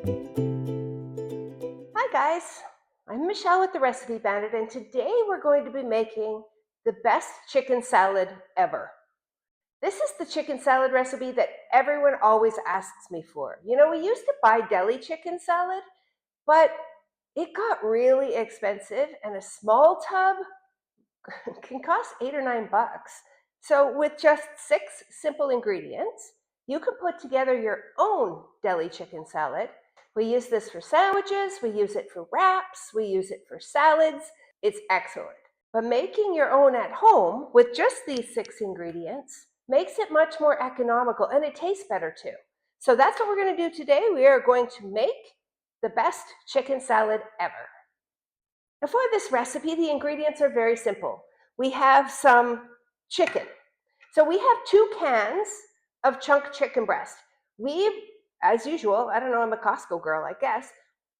Hi guys, I'm Michelle with the Recipe Bandit, and today we're going to be making the best chicken salad ever. This is the chicken salad recipe that everyone always asks me for. You know, we used to buy deli chicken salad, but it got really expensive and a small tub can cost $8 or $9. So with just 6 simple ingredients, you can put together your own deli chicken salad. We use this for sandwiches, we use it for wraps, we use it for salads. It's excellent. But making your own at home with just these 6 ingredients makes it much more economical, and it tastes better too. So that's what we're going to do today. We are going to make the best chicken salad ever. Now for this recipe, the ingredients are very simple. We have some chicken. So we have 2 cans of chunk chicken breast. We, as usual, I don't know, I'm a Costco girl, I guess,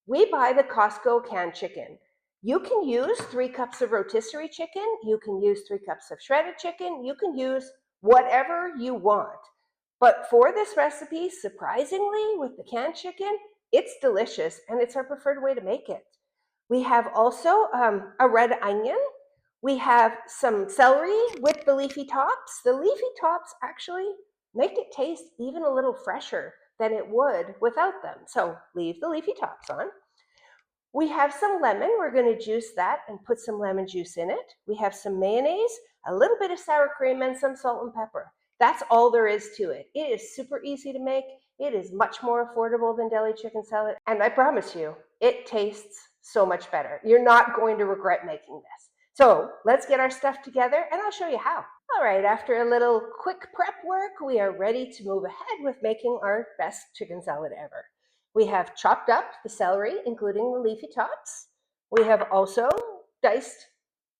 we buy the Costco canned chicken. You can use 3 cups of rotisserie chicken, you can use 3 cups of shredded chicken, you can use whatever you want. But for this recipe, surprisingly, with the canned chicken, it's delicious and it's our preferred way to make it. We have also a red onion. We have some celery with the leafy tops. The leafy tops actually make it taste even a little fresher than it would without them. So leave the leafy tops on. We have some lemon. We're going to juice that and put some lemon juice in it. We have some mayonnaise, a little bit of sour cream, and some salt and pepper. That's all there is to it. It is super easy to make. It is much more affordable than deli chicken salad. And I promise you, it tastes so much better. You're not going to regret making this. So let's get our stuff together and I'll show you how. All right, after a little quick prep work, we are ready to move ahead with making our best chicken salad ever. We have chopped up the celery, including the leafy tops. We have also diced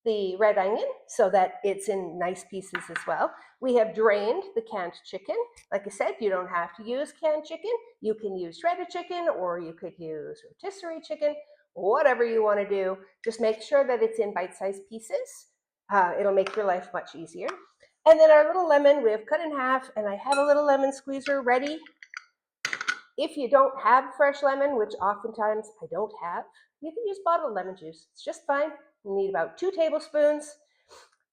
the red onion so that it's in nice pieces as well. We have drained the canned chicken. Like I said, you don't have to use canned chicken. You can use shredded chicken, or you could use rotisserie chicken, whatever you want to do. Just make sure that it's in bite-sized pieces. It'll make your life much easier. And then our little lemon, we have cut in half, and I have a little lemon squeezer ready. If you don't have fresh lemon, which oftentimes I don't have, you can use bottled lemon juice. It's just fine. You need about 2 tablespoons.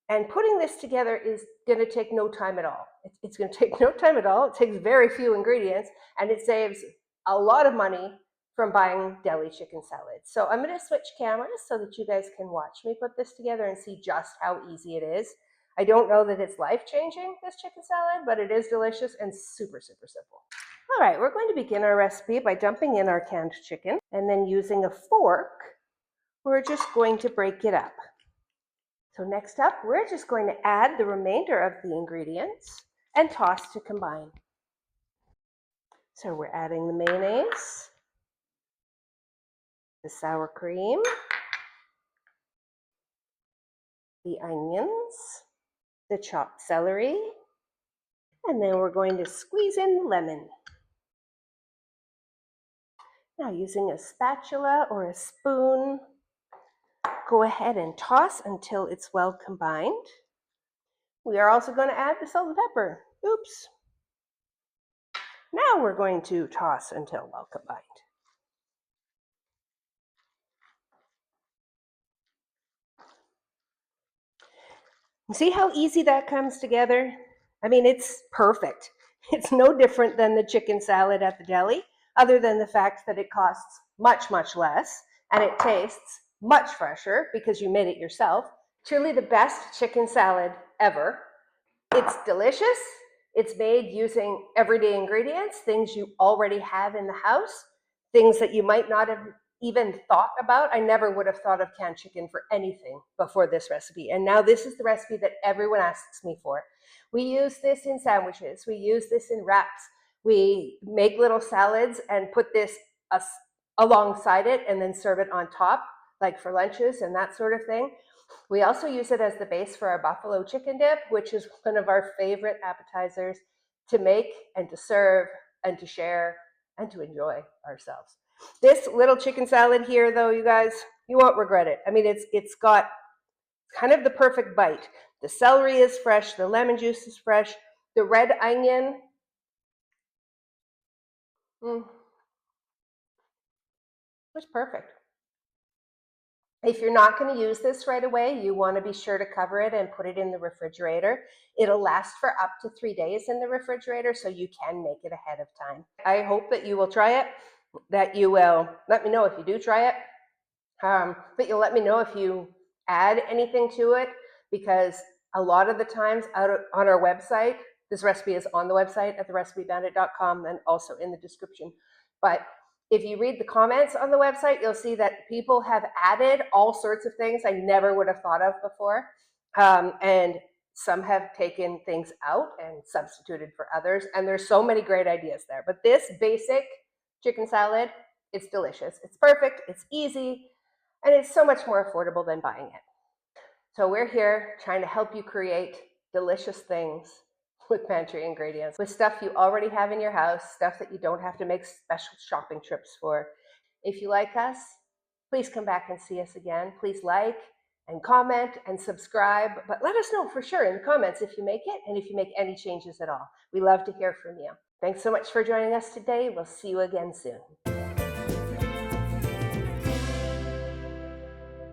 And putting this together is going to take no time at all. It's going to take no time at all. It takes very few ingredients, and it saves a lot of money from buying deli chicken salad. So I'm going to switch cameras so that you guys can watch me put this together and see just how easy it is. I don't know that it's life-changing, this chicken salad, but it is delicious and super, super simple. All right, we're going to begin our recipe by dumping in our canned chicken, and then using a fork, we're just going to break it up. So next up, we're just going to add the remainder of the ingredients and toss to combine. So we're adding the mayonnaise, the sour cream, the onions, the chopped celery, and then we're going to squeeze in the lemon. Now using a spatula or a spoon, go ahead and toss until it's well combined. We are also going to add the salt and pepper. Oops. Now we're going to toss until well combined. See how easy that comes together? I mean, it's perfect. It's no different than the chicken salad at the deli, other than the fact that it costs much, much less, and it tastes much fresher because you made it yourself. Truly the best chicken salad ever. It's delicious. It's made using everyday ingredients, things you already have in the house, things that you might not have even thought about. I never would have thought of canned chicken for anything before this recipe. And now this is the recipe that everyone asks me for. We use this in sandwiches. We use this in wraps. We make little salads and put this alongside it and then serve it on top, like for lunches and that sort of thing. We also use it as the base for our buffalo chicken dip, which is one of our favorite appetizers to make and to serve and to share and to enjoy ourselves. This little chicken salad here, though, you guys, you won't regret it. I mean, it's got kind of the perfect bite. The celery is fresh, the lemon juice is fresh, the red onion. It's perfect. If you're not going to use this right away, you want to be sure to cover it and put it in the refrigerator. It'll last for up to 3 days in the refrigerator, so you can make it ahead of time. I hope that you will try it, that you will let me know if you do try it, but you'll let me know if you add anything to it, because a lot of the times on our website, this recipe is on the website at therecipebandit.com and also in the description. But if you read the comments on the website, you'll see that people have added all sorts of things I never would have thought of before. And some have taken things out and substituted for others. And there's so many great ideas there. But this basic chicken salad, it's delicious. It's perfect. It's easy. And it's so much more affordable than buying it. So we're here trying to help you create delicious things with pantry ingredients, with stuff you already have in your house, stuff that you don't have to make special shopping trips for. If you like us, please come back and see us again. Please like and comment and subscribe, but let us know for sure in the comments if you make it and if you make any changes at all. We love to hear from you. Thanks so much for joining us today. We'll see you again soon.